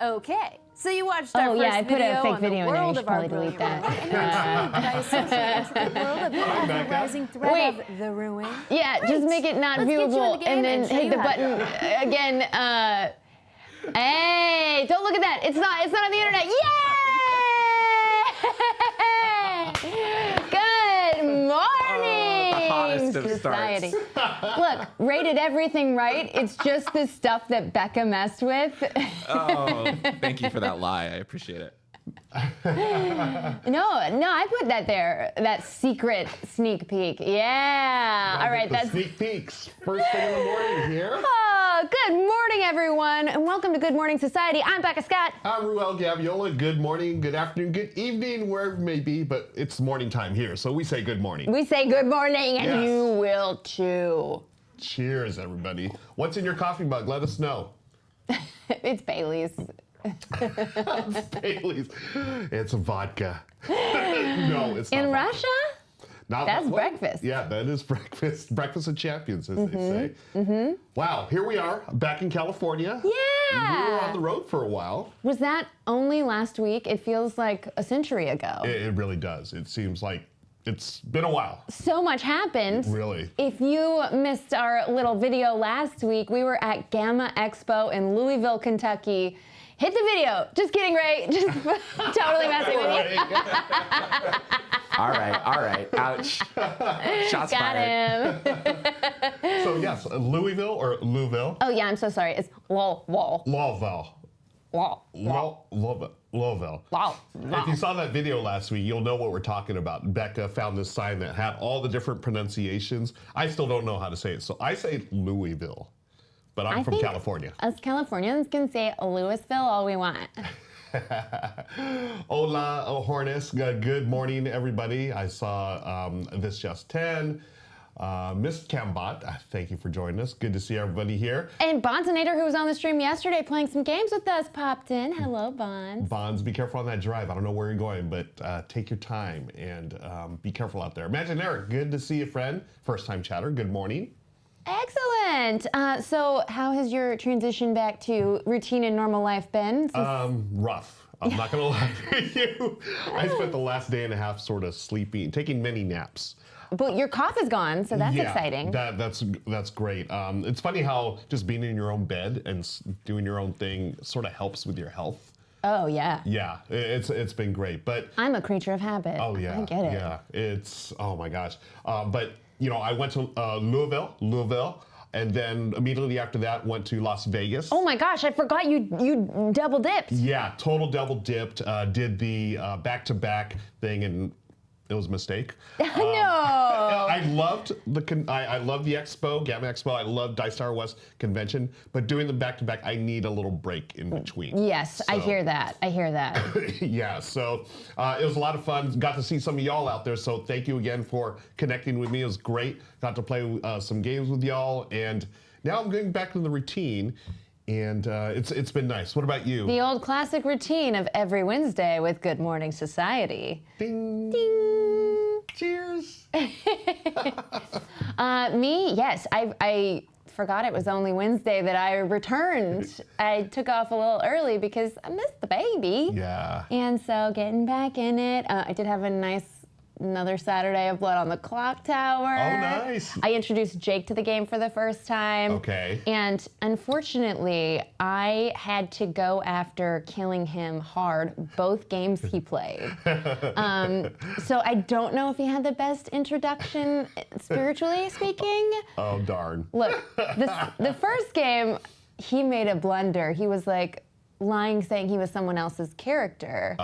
Okay, so you watched our first I put a fake on video the in there. You world should of our probably delete brilliant that. women. The world of the ever-rising threat Wait. of the ruin. Yeah, just make it not Let's get you in viewable the game and then and show hit you the how to button do again. Hey, don't look at that. It's not on the internet. Yay! Good morning, the hottest of society. starts. Look, rated everything right. It's just the stuff that Becca messed with. Oh, thank you for that lie. I appreciate it. No, I put that there. That secret sneak peek. Yeah. All right, that's sneak peeks. First thing in the morning here. Oh, good morning, everyone, and welcome to Good Morning Society. I'm Becca Scott. I'm Ruel Gaviola. Good morning, good afternoon, good evening, wherever it may be, but it's morning time here, so we say good morning. We say good morning, and Yes. you will too. Cheers, everybody. What's in your coffee mug? Let us know. It's Bailey's. Bailey's. It's vodka. No, it's not In vodka. Russia? Not That's well, breakfast. Yeah, that is breakfast. Breakfast of champions, as they say. Wow, here we are, back in California. Yeah. We were on the road for a while. Was that only last week? It feels like a century ago. It really does. It seems like it's been a while. So much happened. Really. If you missed our little video last week, we were at GAMA Expo in Louisville, Kentucky. Hit the video. Just kidding, Ray. Just totally messing with you. All right. Ouch. Shots Got fired. him. So yes, Louisville or Louisville? Oh yeah, I'm so sorry. It's Louisville. Louisville. If you saw that video last week, you'll know what we're talking about. Becca found this sign that had all the different pronunciations. I still don't know how to say it, so I say Louisville, but I'm from think California. Us Californians can say Louisville all we want. Hola, Hornis. Good morning, everybody. I saw This Just 10. Miss Cambot, thank you for joining us. Good to see everybody here. And Bonsonator, who was on the stream yesterday playing some games with us, popped in. Hello, Bonds. Bonds, be careful on that drive. I don't know where you're going, but take your time and be careful out there. Imagine Eric, good to see you, friend. First time chatter, good morning. Excellent. So how has your transition back to routine and normal life been? Rough. I'm not gonna lie to you. I spent the last day and a half sort of sleeping, taking many naps. But your cough is gone, so that's exciting. That's great. It's funny how just being in your own bed and doing your own thing sort of helps with your health. Oh, yeah. Yeah, it's been great. But I'm a creature of habit. oh yeah, I get it. Yeah, it's oh my gosh. But you know, I went to Louisville, and then immediately after that went to Las Vegas. Oh my gosh, I forgot you double dipped. Yeah, total double dipped. Did the back-to-back thing, and it was a mistake. No. I loved the expo, GAMA Expo. I loved Dice Tower West convention, but doing the back-to-back, I need a little break in between. Yes, I hear that. Yeah, so it was a lot of fun. Got to see some of y'all out there, so thank you again for connecting with me. It was great. Got to play some games with y'all, and now I'm getting back to the routine, and it's been nice. What about you? The old classic routine of every Wednesday with Good Morning Society. Ding. Ding. Cheers. Me, yes. I forgot it was only Wednesday that I returned. I took off a little early because I missed the baby. Yeah. And so getting back in it, I did have another Saturday of Blood on the Clock Tower. Oh, nice. I introduced Jake to the game for the first time. Okay. And unfortunately, I had to go after killing him hard both games he played. So I don't know if he had the best introduction, spiritually speaking. Oh, darn. Look, the first game, he made a blunder. He was like lying, saying he was someone else's character.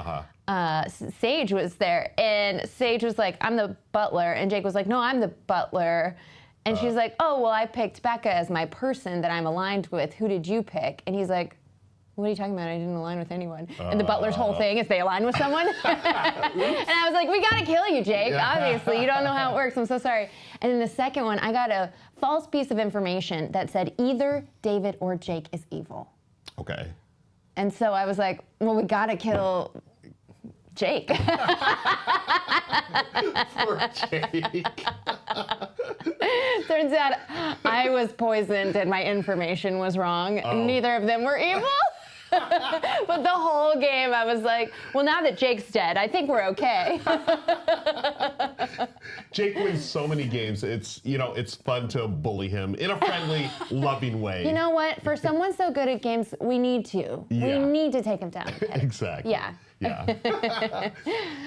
Sage was there, and Sage was like, I'm the butler, and Jake was like, no, I'm the butler. And she's like, oh, well, I picked Becca as my person that I'm aligned with. Who did you pick? And he's like, what are you talking about? I didn't align with anyone. And the butler's whole thing is they align with someone. And I was like, we gotta kill you, Jake. Obviously, you don't know how it works. I'm so sorry. And then the second one, I got a false piece of information that said either David or Jake is evil. Okay. And so I was like, well, we gotta kill Jake. Poor Jake. Turns out I was poisoned and my information was wrong. Oh. Neither of them were evil. But the whole game, I was like, well, now that Jake's dead, I think we're okay. Jake wins so many games. It's fun to bully him in a friendly, loving way. You know what? For someone so good at games, we need to. Yeah. We need to take him down. Exactly. Yeah. Yeah.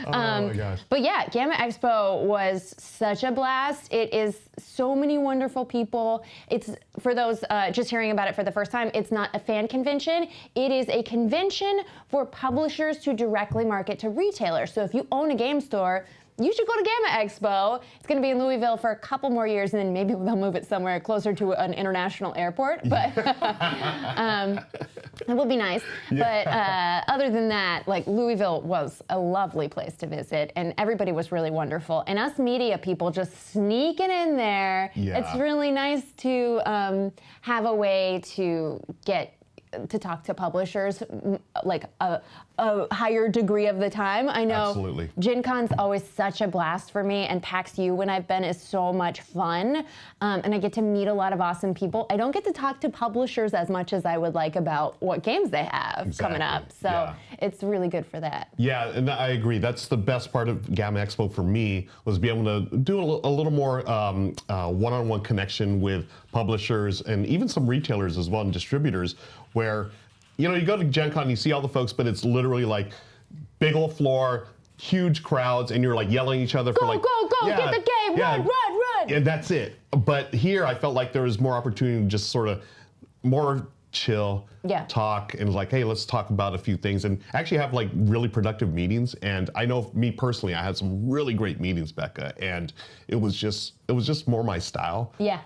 Oh my gosh. But yeah, GAMA Expo was such a blast. It is so many wonderful people. It's, for those just hearing about it for the first time, it's not a fan convention. It is a convention for publishers to directly market to retailers. So if you own a game store, you should go to GAMA Expo. It's going to be in Louisville for a couple more years, and then maybe they'll move it somewhere closer to an international airport. But it will be nice. Yeah. But other than that, like, Louisville was a lovely place to visit, and everybody was really wonderful. And us media people just sneaking in there. Yeah. It's really nice to have a way to get to talk to publishers like a higher degree of the time. I know Absolutely. Gen Con's always such a blast for me, and PAX U when I've been is so much fun, and I get to meet a lot of awesome people. I don't get to talk to publishers as much as I would like about what games they have coming up, so Yeah. it's really good for that. Yeah, and I agree. That's the best part of GAMA Expo for me, was be able to do a little more one-on-one connection with publishers and even some retailers as well, and distributors, where you go to Gen Con, you see all the folks, but it's literally like big old floor, huge crowds, and you're like yelling at each other for like, go, yeah, get the game, yeah, run. and that's it. But here I felt like there was more opportunity to just sort of more chill, Yeah. talk, and like, hey, let's talk about a few things, and actually have like really productive meetings. And I know me personally, I had some really great meetings, Becca, and it was just more my style. Yeah.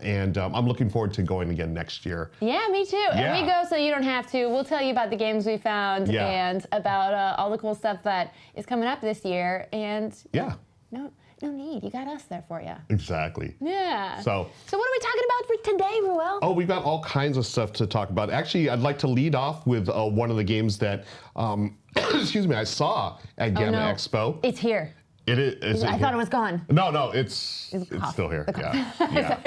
And I'm looking forward to going again next year. Yeah, me too. Yeah. And we go so you don't have to. We'll tell you about the games we found Yeah. and about all the cool stuff that is coming up this year. And Yeah, no need. You got us there for you. exactly. Yeah. So what are we talking about for today, Ruel? Oh, we've got all kinds of stuff to talk about. Actually, I'd like to lead off with one of the games that, excuse me, I saw at GAMA Expo. It's here. It is. I thought it was gone. No, it's cough. still here. Yeah.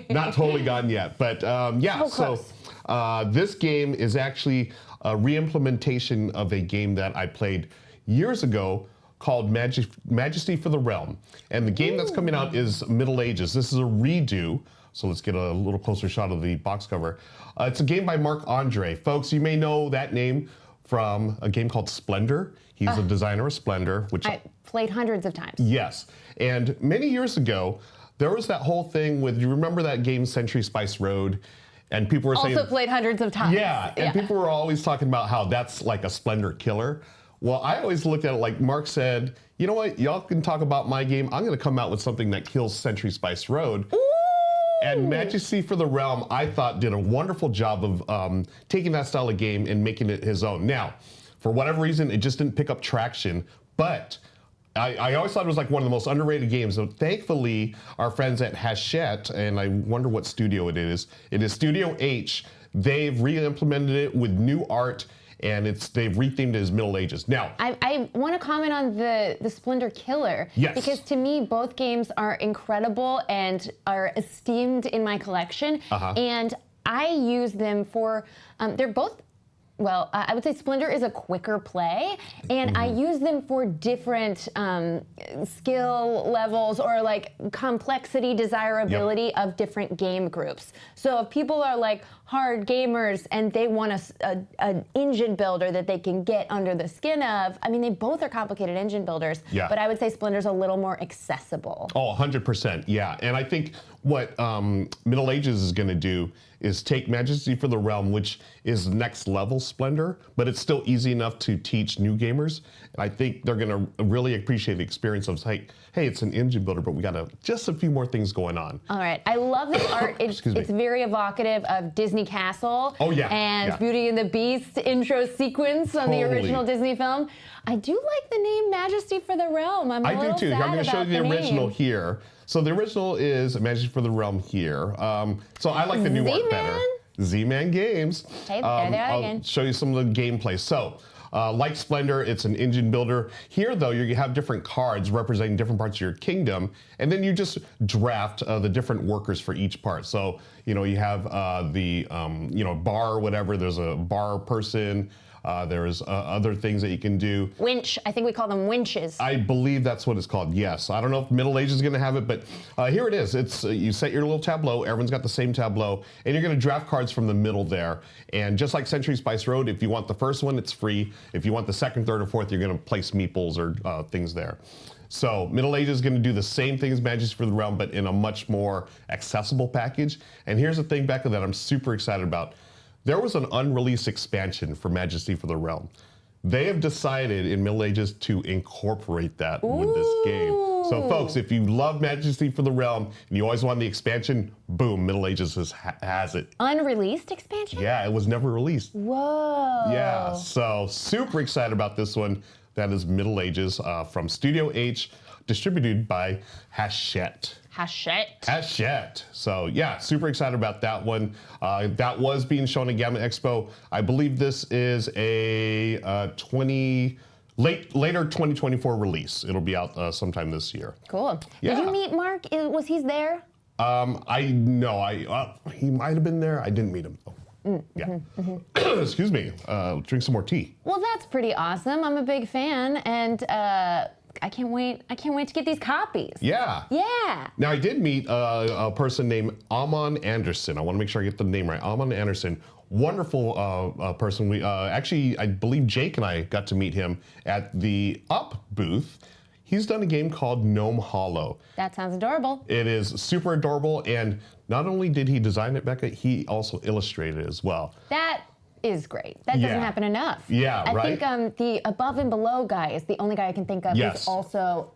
Not totally gone yet, but yeah. So So this game is actually a re-implementation of a game that I played years ago called Majesty for the Realm, and the game that's coming out is Middle Ages. This is a redo. So let's get a little closer shot of the box cover. It's a game by Marc Andre. Folks, you may know that name from a game called Splendor. He's a designer of Splendor, which I played hundreds of times. Yes, and many years ago, there was that whole thing with, you remember that game Century Spice Road? And people were saying— Also played hundreds of times. Yeah, and people were always talking about how that's like a Splendor killer. Well, I always looked at it like Mark said, you know what, y'all can talk about my game. I'm gonna come out with something that kills Century Spice Road. Ooh. And Majesty for the Realm, I thought, did a wonderful job of taking that style of game and making it his own. Now, for whatever reason, it just didn't pick up traction, but I always thought it was like one of the most underrated games. So thankfully, our friends at Hachette, and I wonder what studio it is Studio H, they've re-implemented it with new art, and they've rethemed it as Middle Ages. Now, I want to comment on the Splendor Killer. Yes. Because to me, both games are incredible and are esteemed in my collection. And I use them for, they're both, well, I would say Splendor is a quicker play, and I use them for different skill levels or like complexity, desirability of different game groups. So if people are like hard gamers and they want an engine builder that they can get under the skin of, I mean, they both are complicated engine builders, but I would say Splendor's a little more accessible. Oh, 100%, yeah. And I think what Middle Ages is gonna do is take Majesty for the Realm, which is next level Splendor, but it's still easy enough to teach new gamers. And I think they're gonna really appreciate the experience of like, hey, it's an engine builder, but we got just a few more things going on. All right, I love the art. It's very evocative of Disney Castle. Oh yeah. And Beauty and the Beast intro sequence on the original Disney film. I do like the name Majesty for the Realm. I do too. I'm gonna show you the original here. So the original is Majesty for the Realm here. So I like the new art better. Z-Man Games. Hey, there they are I'll again. show you some of the gameplay. So Like Splendor, it's an engine builder. Here, though, you have different cards representing different parts of your kingdom, and then you just draft the different workers for each part. So, you know, you have the, bar or whatever. There's a bar person. There's other things that you can do. Winch. I think we call them winches. I believe that's what it's called, yes. I don't know if Middle Age is going to have it, but here it is. It's you set your little tableau. Everyone's got the same tableau, and you're going to draft cards from the middle there. And just like Century Spice Road, if you want the first one, it's free. If you want the second, third, or fourth, you're going to place meeples or things there. So Middle Age is going to do the same thing as Majesty for the Realm, but in a much more accessible package. And here's the thing, Becca, that I'm super excited about. There was an unreleased expansion for Majesty for the Realm. They have decided in Middle Ages to incorporate that with this game. So folks, if you love Majesty for the Realm and you always want the expansion, boom, Middle Ages has it. Unreleased expansion? Yeah, it was never released. Whoa. Yeah, so super excited about this one. That is Middle Ages from Studio H, distributed by Hachette. Hachette. So yeah, super excited about that one. That was being shown at GAMA Expo. I believe this is a later 2024 release. It'll be out sometime this year. Cool. Yeah. Did you meet Mark? Was he there? He might have been there. I didn't meet him. Yeah. Excuse me. Drink some more tea. Well, that's pretty awesome. I'm a big fan, and I can't wait to get these copies. Yeah. Yeah. Now, I did meet a person named Amon Anderson. I want to make sure I get the name right. Amon Anderson. Wonderful person. We actually, I believe Jake and I got to meet him at the Up booth. He's done a game called Gnome Hollow. That sounds adorable. It is super adorable, and not only did he design it, Becca, he also illustrated it as well. That is great. That doesn't happen enough. Yeah, right? I think the Above and Below guy is the only guy I can think of who's also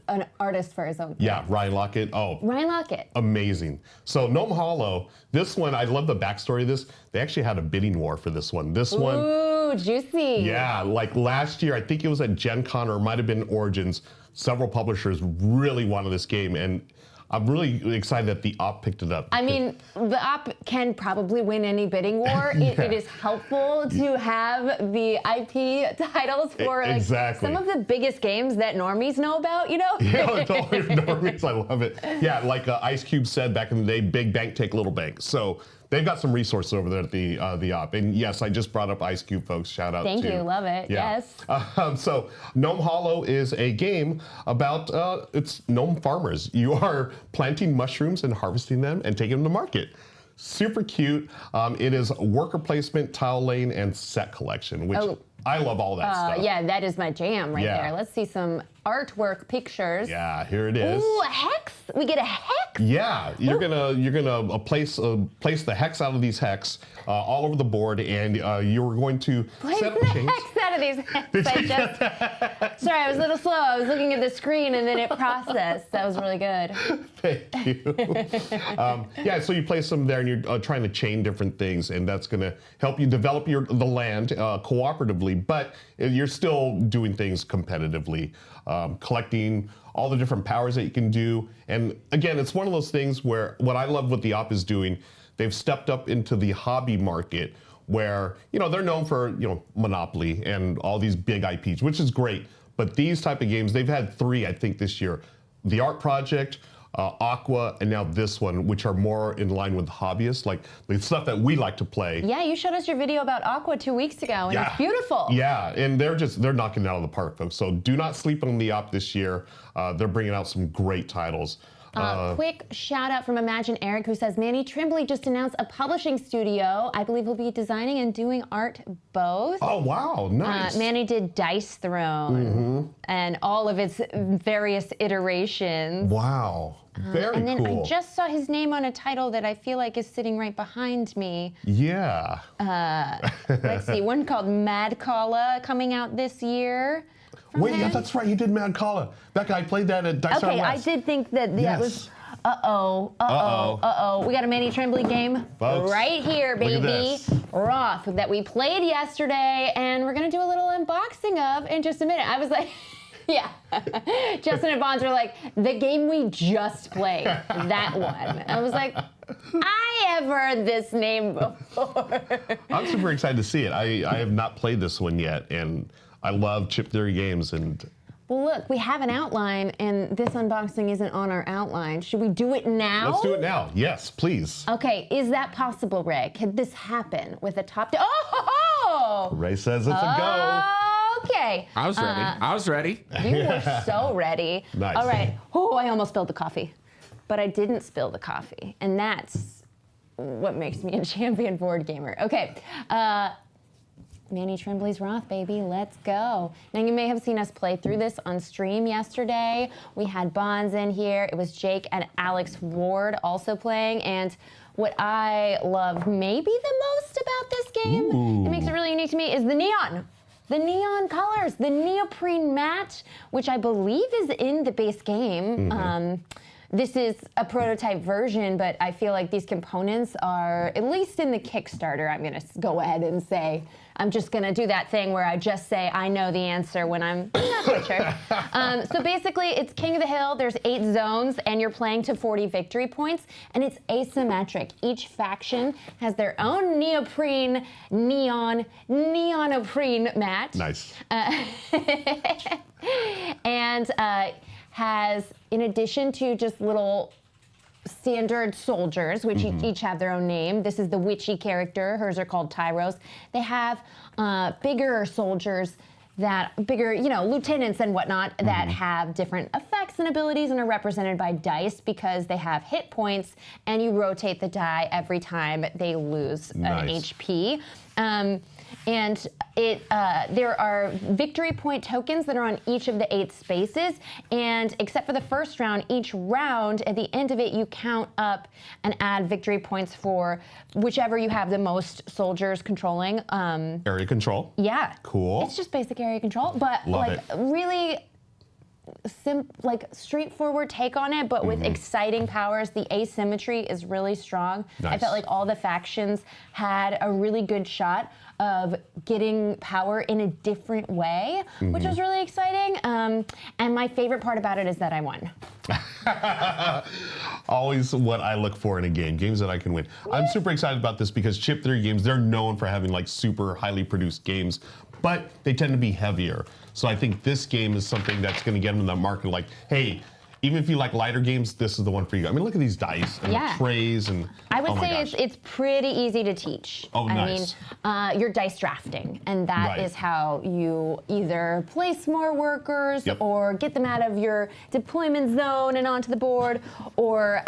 an artist for his own thing. Yeah, Ryan Lockett. Oh, Ryan Lockett. Amazing. So Gnome Hollow, this one, I love the backstory of this. They actually had a bidding war for this one. Ooh, juicy. Yeah, like last year, I think it was at Gen Con or it might have been Origins, several publishers really wanted this game, and I'm really excited that the Op picked it up. I mean, the Op can probably win any bidding war. It is helpful to have the IP titles for exactly. some of the biggest games that normies know about, you know? Yeah, totally normies. I love it. Yeah, like Ice Cube said back in the day, big bank take little bank. So they've got some resources over there at the Op. And yes, I just brought up Ice Cube, folks. Shout out Thank you, love it, yeah. yes. So Gnome Hollow is a game about, it's gnome farmers. You are planting mushrooms and harvesting them and taking them to market. Super cute. It is worker placement, tile laying, and set collection, which I love all that stuff. Yeah, that is my jam right there. Let's see some artwork pictures. Yeah, here it is. Ooh, a hex? We get a hex? Yeah, you're gonna place the hex out of these hex all over the board, and you're going to set up chains. Hex out of these hex. Sorry, I was a little slow. I was looking at the screen and then it processed. That was really good. Thank you. Yeah, so you place them there, and you're trying to chain different things, and that's gonna help you develop the land cooperatively, but you're still doing things competitively. Collecting all the different powers that you can do. And again, it's one of those things where what I love what the Op is doing, they've stepped up into the hobby market where, they're known for, Monopoly and all these big IPs, which is great. But these type of games, they've had 3, I think, this year. The Art Project, Aqua, and now this one, which are more in line with hobbyists, like the stuff that we like to play. Yeah, you showed us your video about Aqua 2 weeks ago, and it's beautiful. Yeah, and they're knocking it out of the park, folks. So do not sleep on the Op this year. They're bringing out some great titles. Quick shout out from Imagine Eric, who says, Manny Trimbley just announced a publishing studio. I believe he'll be designing and doing art both. Oh, wow, nice. Manny did Dice Throne and all of its various iterations. Wow, very cool. And then I just saw his name on a title that I feel like is sitting right behind me. Yeah. Let's see, one called Mad Kala coming out this year. Wait, yeah, that's right. You did Mad Kala. Becca, I played that at Dice Okay, West. I did think that that was. We got a Manny Trimbley game right here, baby. Roth that we played yesterday, and we're gonna do a little unboxing of in just a minute. I was like, Yeah. Justin and Bonds were like, the game we just played, that one. I was like, I have heard this name before. I'm super excited to see it. I have not played this one yet, and I love chip theory games. And Well, look, we have an outline, and this unboxing isn't on our outline. Should we do it now? let's do it now. Yes, please. Okay, is that possible, Ray? Could this happen with a top? Oh! Ray says it's a go. Okay. I was ready. I was ready. You were so ready. Nice. All right. Oh, I almost spilled the coffee, but I didn't spill the coffee, and that's what makes me a champion board gamer. Okay. Manny Tremblay's Roth, baby, let's go. Now, you may have seen us play through this on stream yesterday. We had Bonds in here. It was Jake and Alex Ward also playing, and what I love maybe the most about this game, it makes it really unique to me, is the neon. The neon colors, the neoprene matte, which I believe is in the base game. This is a prototype version, but I feel like these components are, at least in the Kickstarter, I'm gonna go ahead and say, I'm just gonna do that thing where I just say I know the answer when I'm not quite sure. So basically, it's King of the Hill, there's 8 zones, and you're playing to 40 victory points, and it's asymmetric. Each faction has their own neoprene, neoprene mat. Nice. And has, in addition to just little standard soldiers, which each have their own name. This is the witchy character. Hers are called Tyros. They have bigger soldiers bigger, lieutenants and whatnot that have different effects and abilities and are represented by dice because they have hit points and you rotate the die every time they lose an HP. And there are victory point tokens that are on each of the 8 spaces, and except for the first round, each round, at the end of it, you count up and add victory points for whichever you have the most soldiers controlling. Area control. Yeah. Cool. It's just basic area control, but Love it. really straightforward take on it, but with exciting powers. The asymmetry is really strong. I Nice. felt like all the factions had a really good shot of getting power in a different way, which was really exciting. And my favorite part about it is that I won. Always what I look for in a game, games that I can win. I'm super excited about this because chip theory games, they're known for having like super highly produced games, but they tend to be heavier. So I think this game is something that's going to get them in the market like, hey, even if you like lighter games, this is the one for you. I mean, look at these dice and the trays and I would oh my say gosh. it's pretty easy to teach. Oh, nice. I mean, you're dice drafting, and that is how you either place more workers or get them out of your deployment zone and onto the board, or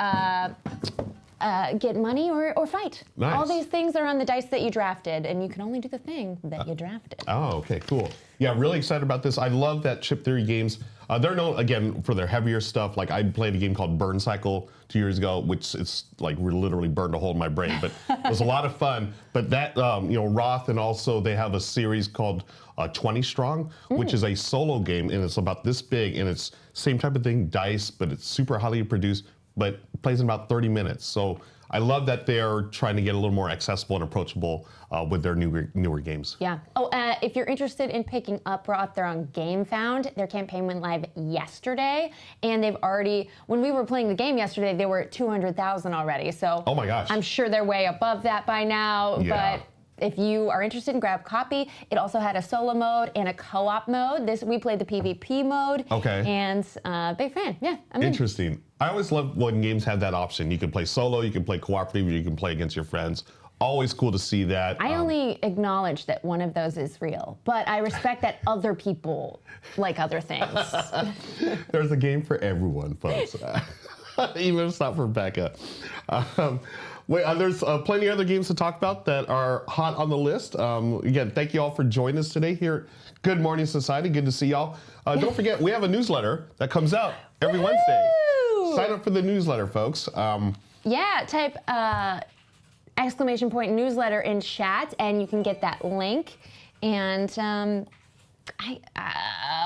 get money or fight. Nice. All these things are on the dice that you drafted, and you can only do the thing that you drafted. Oh, okay, cool. Yeah, really excited about this. I love that chip theory games. They're known, again, for their heavier stuff. Like, I played a game called Burn Cycle 2 years ago, which it's like literally burned a hole in my brain, but it was a lot of fun. But that, Roth, and also they have a series called 20 Strong, which is a solo game, and it's about this big, and it's same type of thing, dice, but it's super highly produced, but plays in about 30 minutes. So I love that they're trying to get a little more accessible and approachable with their newer games. Yeah. Oh, if you're interested in picking up Roth, they're on GameFound. Their campaign went live yesterday, and they've already, when we were playing the game yesterday, they were at 200,000 already. So oh my gosh. I'm sure they're way above that by now. Yeah. But if you are interested, grab a copy. It also had a solo mode and a co-op mode. We played the PvP mode. Okay. And big fan. Yeah. I'm in. Interesting. I always love when games have that option. You can play solo, you can play cooperative, you can play against your friends. Always cool to see that. I only acknowledge that one of those is real, but I respect that other people like other things. There's a game for everyone, folks. Even if it's not for Becca. There's plenty of other games to talk about that are hot on the list. Again, thank you all for joining us today here at Good Morning Society. Good to see y'all. Don't forget, we have a newsletter that comes out every Wednesday. Sign up for the newsletter, folks. Yeah, type !newsletter in chat, and you can get that link. And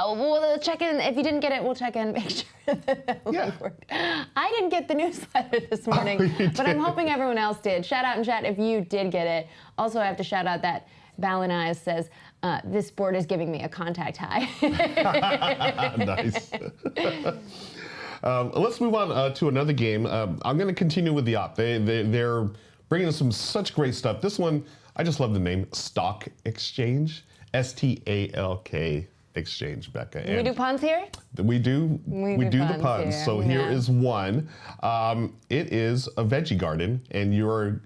we'll check in. If you didn't get it, we'll check in, make sure that link worked. I didn't get the newsletter this morning, but I'm hoping everyone else did. Shout out in chat if you did get it. Also, I have to shout out that Balinized says, this board is giving me a contact high. Nice. Let's move on to another game. I'm going to continue with the op. They're bringing us such great stuff. This one, I just love the name, Stock Exchange. STALK Exchange, Becca. We do puns here? We do the puns. Here. So here is one. It is a veggie garden, and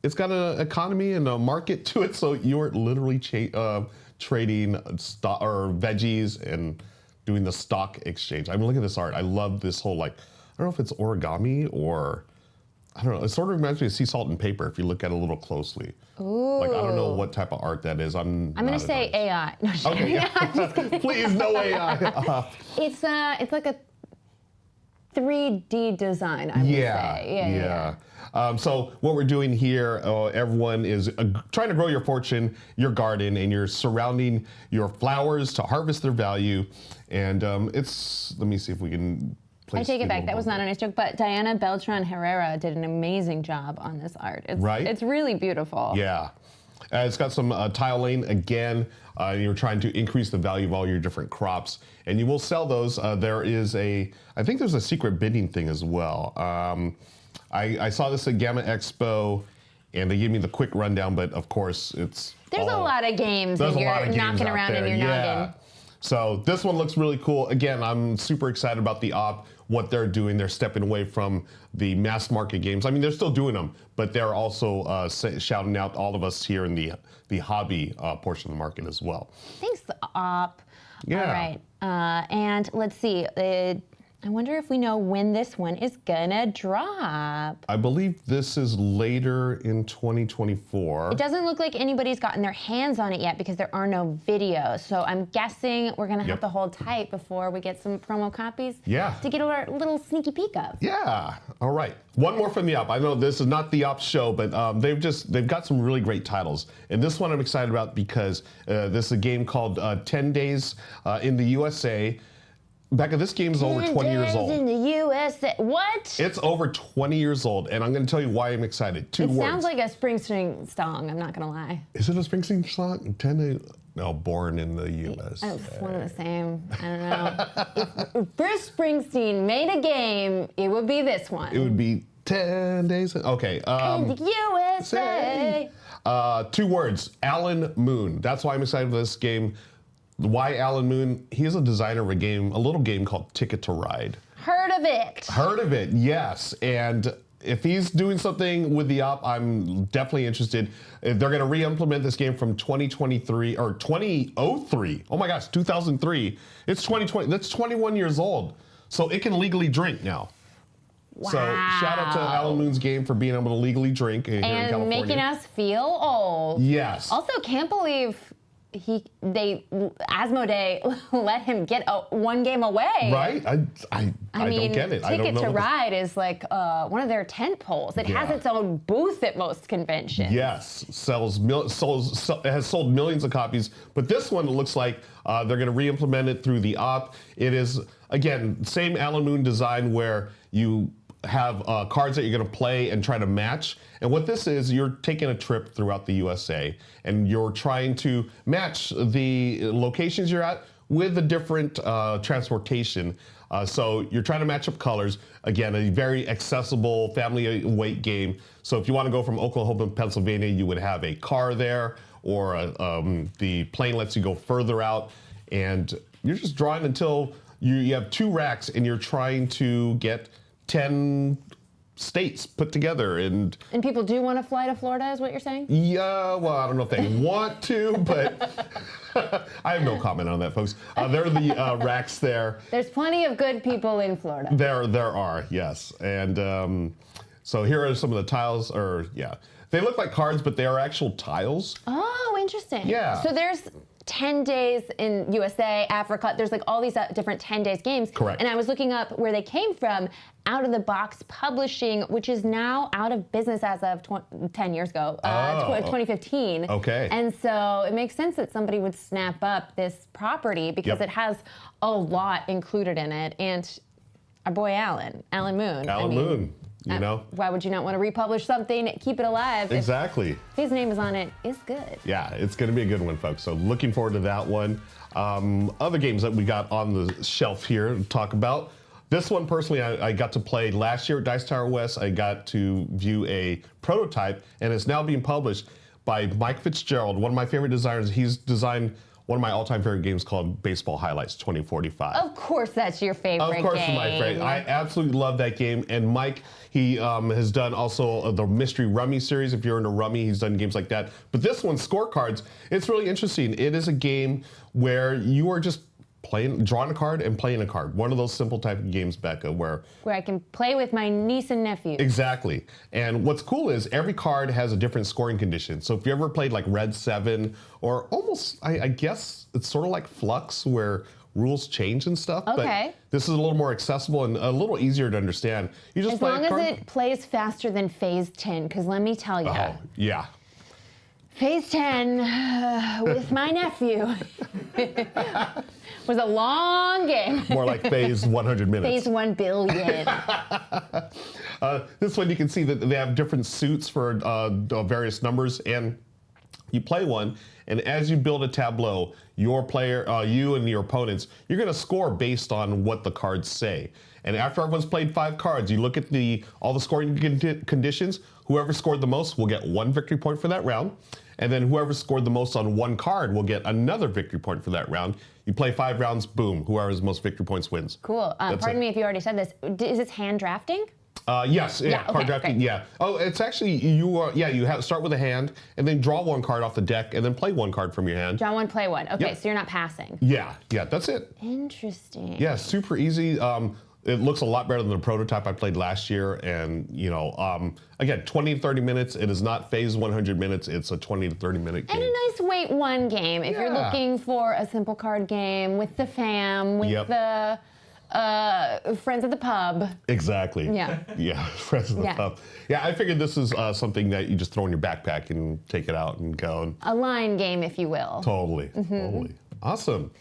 it's got an economy and a market to it. So you're literally trading stock or veggies and doing the stock exchange. I mean, look at this art. I love this whole I don't know if it's origami or I don't know. It sort of reminds me of sea salt and paper if you look at it a like closely. Ooh. I don't know what type of art that is. I'm going to say AI. No, okay, yeah. Please, no AI. It's like a 3D design, I would say. Yeah. So what we're doing here, everyone is trying to grow your fortune, your garden, and you're surrounding your flowers to harvest their value. And let me see if we can I take it back. That was not a nice joke. But Diana Beltran Herrera did an amazing job on this art. It's really beautiful. Yeah. It's got some tile lane again. You're trying to increase the value of all your different crops, and you will sell those. There is I think there's a secret bidding thing as well. I saw this at GAMA Expo, and they gave me the quick rundown, but of course there's a lot of games that you're knocking around in your noggin. So this one looks really cool. Again, I'm super excited about the op, what they're doing. They're stepping away from the mass market games. I mean, they're still doing them, but they're also shouting out all of us here in the hobby portion of the market as well. Thanks, op. Yeah. All right. And let's see. I wonder if we know when this one is gonna drop. I believe this is later in 2024. It doesn't look like anybody's gotten their hands on it yet because there are no videos. So I'm guessing we're gonna have to hold tight before we get some promo copies. Yeah. To get a little sneaky peek of. Yeah. All right. One more from the op. I know this is not the op show, but they've got some really great titles. And this one I'm excited about because this is a game called 10 Days in the USA. Becca, this game is over 20 years old. in the USA. What? It's over 20 years old, and I'm going to tell you why I'm excited. Two words. It sounds like a Springsteen song, I'm not going to lie. Is it a Springsteen song? 10 Days? No, Born in the USA. It's one of the same. I don't know. if Bruce Springsteen made a game, it would be this one. It would be 10 Days. Okay. In the USA. 2 words. Alan Moon. That's why I'm excited for this game. Why Alan Moon? He is a designer of a little game called Ticket to Ride. Heard of it. Heard of it, yes. And if he's doing something with the op, I'm definitely interested. They're going to re-implement this game from 2023 or 2003. Oh my gosh, 2003. It's 2020. That's 21 years old. So it can legally drink now. Wow. So shout out to Alan Moon's game for being able to legally drink here in California. And making us feel old. Yes. Also, can't believe Asmodee let him get one game away. Right? I don't get it. Ticket to Ride is like one of their tent poles. It has its own booth at most conventions. Yes, has sold millions of copies. But this one looks like they're going to re-implement it through the op. It is, again, same Alan Moon design where you have cards that you're going to play and try to match. And what this is, you're taking a trip throughout the USA and you're trying to match the locations you're at with the different transportation. So you're trying to match up colors. Again, a very accessible family weight game. So if you want to go from Oklahoma to Pennsylvania, you would have a car there, or the plane lets you go further out. And you're just drawing until you have 2 racks and you're trying to get 10 states put together. And people do want to fly to Florida, is what you're saying? Yeah, well, I don't know if they want to, but I have no comment on that, folks. There are the racks there. There's plenty of good people in Florida. There are, yes. And so here are some of the tiles, they look like cards, but they are actual tiles. Oh, interesting. Yeah. So there's 10 days in USA, Africa. There's like all these different 10 days games. Correct. And I was looking up where they came from. Out of the Box Publishing, which is now out of business as of 10 years ago, 2015. Okay. And so it makes sense that somebody would snap up this property because it has a lot included in it. And our boy Alan Moon. Moon. you know? Why would you not want to republish something, keep it alive? Exactly. If his name is on it, it's good. Yeah, it's going to be a good one, folks. So looking forward to that one. Other games that we got on the shelf here to talk about. This one, personally, I got to play last year at Dice Tower West. I got to view a prototype, and it's now being published by Mike Fitzgerald, one of my favorite designers. He's designed one of my all-time favorite games called Baseball Highlights 2045. Of course that's your favorite game. Of course it's my favorite. I absolutely love that game. And Mike, he has done also the Mystery Rummy series. If you're into Rummy, he's done games like that. But this one, Scorecards, it's really interesting. It is a game where you are just drawing a card and playing a card. One of those simple type of games, Becca, where I can play with my niece and nephew. Exactly. And what's cool is every card has a different scoring condition. So if you ever played like Red 7 or almost, I guess it's sort of like Flux where rules change and stuff. Okay. But this is a little more accessible and a little easier to understand. You just as play long a card. as it plays faster than Phase 10, because let me tell you. Oh, yeah. Phase 10 with my nephew was a long game. More like phase 100 minutes. Phase 1 billion. This one you can see that they have different suits for various numbers, and you play one, and as you build a tableau, your player, you and your opponents, you're going to score based on what the cards say. And after everyone's played 5 cards, you look at all the scoring conditions. Whoever scored the most will get 1 victory point for that round. And then whoever scored the most on 1 card will get another victory point for that round. You play 5 rounds, boom, whoever has the most victory points wins. Cool. Pardon me if you already said this. Is this hand drafting? Yes, yeah, okay, card drafting, great. yeah. Oh, it's actually, you start with a hand, and then draw 1 card off the deck, and then play 1 card from your hand. Draw 1, play 1. Okay, Yep. so you're not passing. Yeah, that's it. Interesting. Yeah, super easy. It looks a lot better than the prototype I played last year, and again, 20 to 30 minutes. It is not phase 100 minutes. It's a 20 to 30 minute game. And a nice weight 1 game if you're Yeah. looking for a simple card game with the fam, with Yep. the friends at the pub. Exactly. Yeah. Yeah, friends of the Yeah. pub. Yeah, I figured this is something that you just throw in your backpack and take it out and go. And A line game, if you will. totally. Awesome.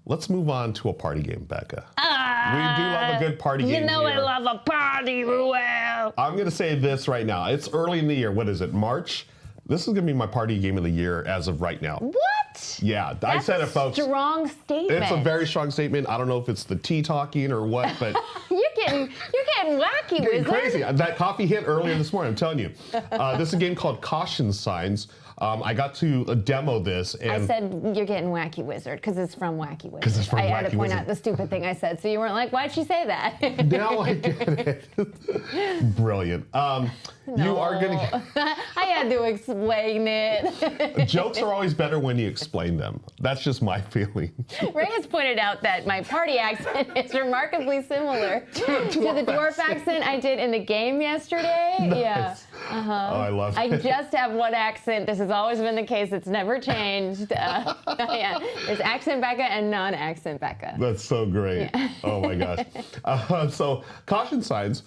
Let's move on to a party game, Becca. We do love a good party game. You know here. I love a party, Ruel. I'm going to say this right now. It's early in the year. What is it, March? This is going to be my party game of the year as of right now. What? Yeah, I That's said a it, folks. strong statement. It's a very strong statement. I don't know if it's the tea talking or what, but You're getting wacky, getting wizard. crazy. That coffee hit earlier this morning, I'm telling you. This is a game called Caution Signs. I got to demo this, and I said you're getting wacky wizard because it's from Wacky Wizard. 'Cause it's from I had Wacky to point Wizard. out the stupid thing I said, so you weren't like, "Why'd she say that?" now I get it. Brilliant. You are gonna. I had to explain it. Jokes are always better when you explain them. That's just my feeling. Ray has pointed out that my party accent is remarkably similar to the dwarf accent I did in the game yesterday. Yeah. Oh, I love I it. just have one accent. This has always been the case. It's never changed. Yeah. There's accent Becca and non-accent Becca. That's so great. Oh my gosh. So Caution Signs,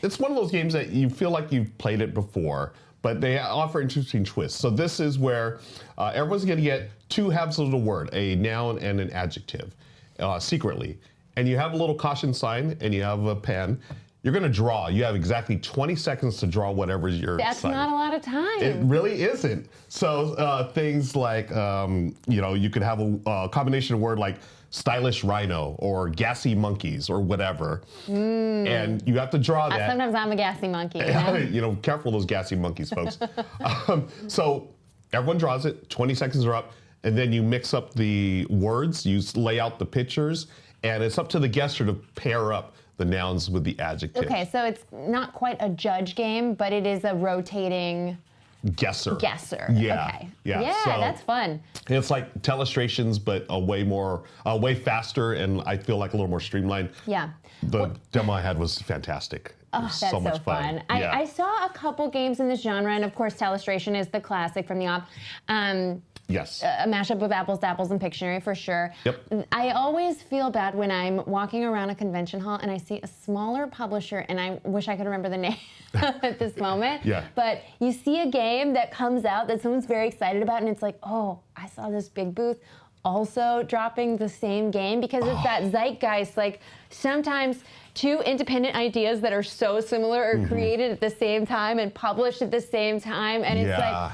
it's one of those games that you feel like you've played it before, but they offer interesting twists. So this is where everyone's going to get 2 halves of the word, a noun and an adjective, secretly. And you have a little caution sign and you have a pen. You're going to draw. You have exactly 20 seconds to draw whatever your That's sign. not a lot of time. It really isn't. So things like, you could have a combination of word like stylish rhino or gassy monkeys or whatever. And you have to draw that. Sometimes I'm a gassy monkey. You know? Careful those gassy monkeys, folks. So everyone draws it, 20 seconds are up, and then you mix up the words, you lay out the pictures, and it's up to the guesser to pair up the nouns with the adjectives. Okay, so it's not quite a judge game, but it is a rotating Guesser. Yeah. Okay. Yeah, So that's fun. it's like telestrations, but way faster, and I feel like a little more streamlined. Yeah. The demo I had was fantastic. It was That's so much fun. Yeah. I saw a couple games in this genre, and of course, Telestration is the classic from the op. Yes. A mashup of Apples, Dapples, and Pictionary for sure. Yep. I always feel bad when I'm walking around a convention hall and I see a smaller publisher, and I wish I could remember the name at this moment. Yeah. But you see a game that comes out that someone's very excited about, and it's like, oh, I saw this big booth. also dropping the same game because it's that zeitgeist. Like sometimes two independent ideas that are so similar are created at the same time and published at the same time, and it's like,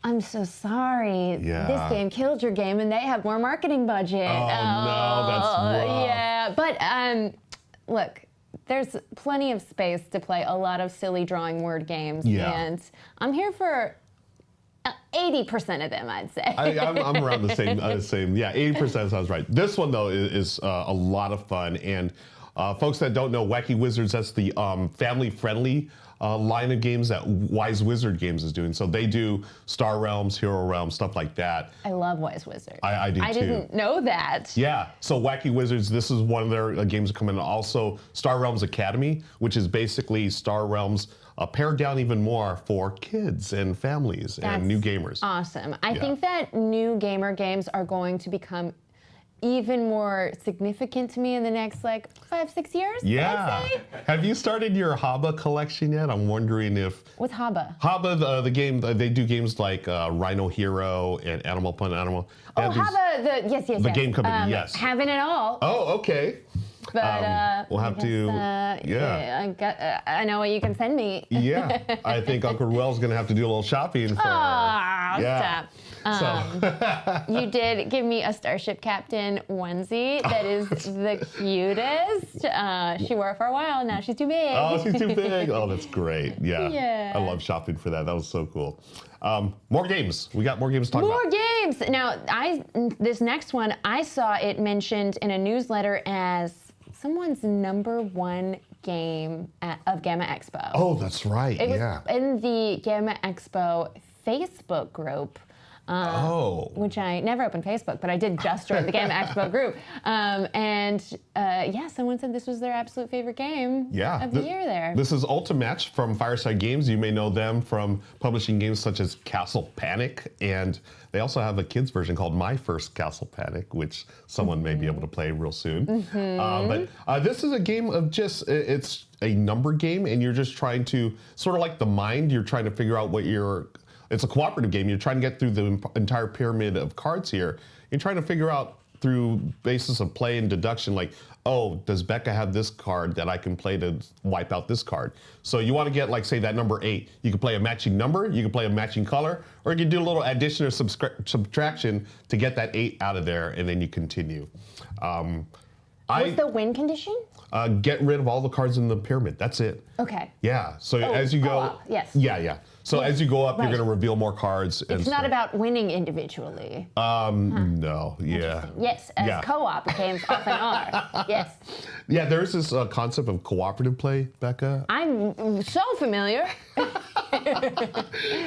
I'm so sorry. This game killed your game, and they have more marketing budget. Oh, no, that's rough. Yeah, but look, there's plenty of space to play a lot of silly drawing word games, and I'm here for 80% of them, I'd say. I'm around the same. Yeah, 80% sounds right. This one though is a lot of fun, and folks that don't know, Wacky Wizards, that's the family-friendly line of games that Wise Wizard Games is doing. So they do Star Realms, Hero Realms, stuff like that. I love Wise Wizard. I do too. I didn't know that. Yeah, so Wacky Wizards, this is one of their games that come in. Also, Star Realms Academy, which is basically Star Realms pared down even more for kids and families and new gamers. Awesome. I think that new gamer games are going to become even more significant to me in the next like 5-6 years. Yeah. I'd say. Have you started your Haba collection yet? I'm wondering if. What's Haba? Haba, the game, they do games like Rhino Hero and Animal Pun Animal. Oh, Haba, yes. The game company, yes. Haven't it all. Oh, okay. But we'll have to. I know what you can send me. Yeah, I think Uncle Ruel's gonna have to do a little shopping for. Stop. You did give me a Starship Captain onesie that is the cutest. She wore it for a while. Now she's too big. Oh, she's too big. Oh, that's great. Yeah. I love shopping for that. That was so cool. More games. We got more games to talk about. More games. Now, this next one, I saw it mentioned in a newsletter as someone's #1 game of GAMA Expo. Oh, that's right. It was in the GAMA Expo Facebook group. Which I never opened Facebook, but I did just join the GAMA Expo group. Someone said this was their absolute favorite game of the year there. This is Ulta Match from Fireside Games. You may know them from publishing games such as Castle Panic, and they also have a kids version called My First Castle Panic, which someone may be able to play real soon. But this is a game of it's a number game, and you're just trying to, sort of like the Mind, you're trying to figure out it's a cooperative game. You're trying to get through the entire pyramid of cards here. You're trying to figure out through basis of play and deduction, like, oh, does Becca have this card that I can play to wipe out this card? So you want to get, like, say, that number 8. You can play a matching number, you can play a matching color, or you can do a little addition or subtraction to get that 8 out of there, and then you continue. What's the win condition? Get rid of all the cards in the pyramid. That's it. Okay. Yeah. So as you go, co-op, yes. Yeah. So as you go up, you're going to reveal more cards. It's not about winning individually. No. Yeah. Yes, as co-op games often are. Yes. Yeah. There's this concept of cooperative play, Becca. I'm so familiar.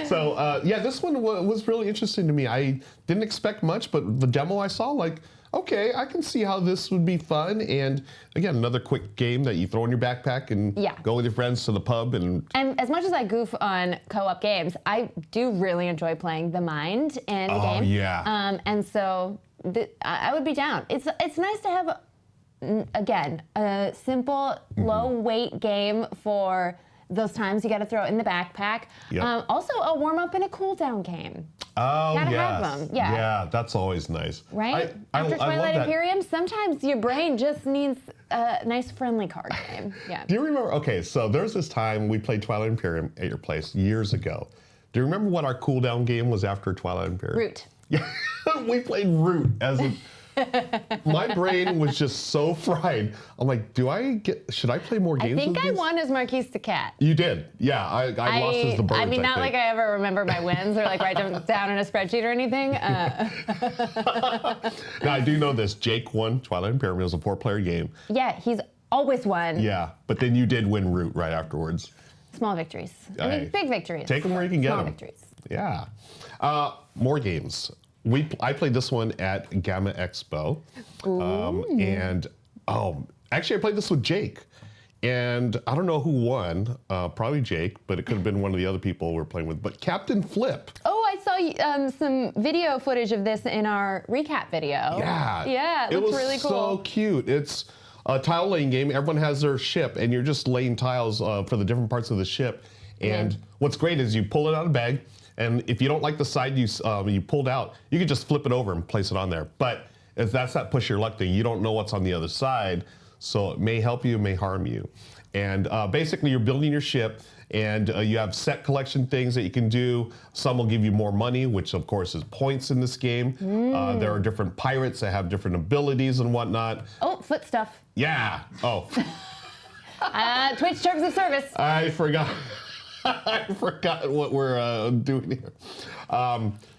So this one was really interesting to me. I didn't expect much, but the demo I saw, like, okay, I can see how this would be fun. And again, another quick game that you throw in your backpack and go with your friends to the pub. And as much as I goof on co-op games, I do really enjoy playing the Mind in the game. Yeah. And so I would be down. It's nice to have, again, a simple, low-weight game for those times you got to throw it in the backpack. Yep. Also, a warm-up and a cool-down game. Oh, Gotta yes. have them. Yeah. Yeah, that's always nice. Right? I After Twilight love that. Imperium, sometimes your brain just needs a nice friendly card game. Yeah. Do you remember? Okay, so there's this time we played Twilight Imperium at your place years ago. Do you remember what our cool down game was after Twilight Imperium? Root. Yeah, we played Root as a. My brain was just so fried. I'm like, should I play more games? I think with I this? won as Marquise the Cat. You did. Yeah, I lost as the Birds. I mean, not think. like I ever remember my wins or like write them down in a spreadsheet or anything. Now, I do know this. Jake won Twilight Imperium. It was a 4-player game. Yeah, he's always won. Yeah, but then you did win Root right afterwards. Small victories. I mean, big victories. Take them where you can get them. Small victories. Yeah. More games. I played this one at GAMA Expo. Actually, I played this with Jake. And I don't know who won, probably Jake, but it could have been one of the other people we were playing with. But Captain Flip. Oh, I saw some video footage of this in our recap video. Yeah. Yeah, it looks really cool. So cute. It's a tile laying game. Everyone has their ship, and you're just laying tiles for the different parts of the ship. And what's great is you pull it out of the bag, And if you don't like the side you pulled out, you can just flip it over and place it on there. But if that's that push your luck thing, you don't know what's on the other side, so it may help you, it may harm you. And basically, you're building your ship, and you have set collection things that you can do. Some will give you more money, which of course is points in this game. There are different pirates that have different abilities and whatnot. Oh, foot stuff. Yeah. Oh. Twitch terms of service. I forgot. I forgot what we're doing here.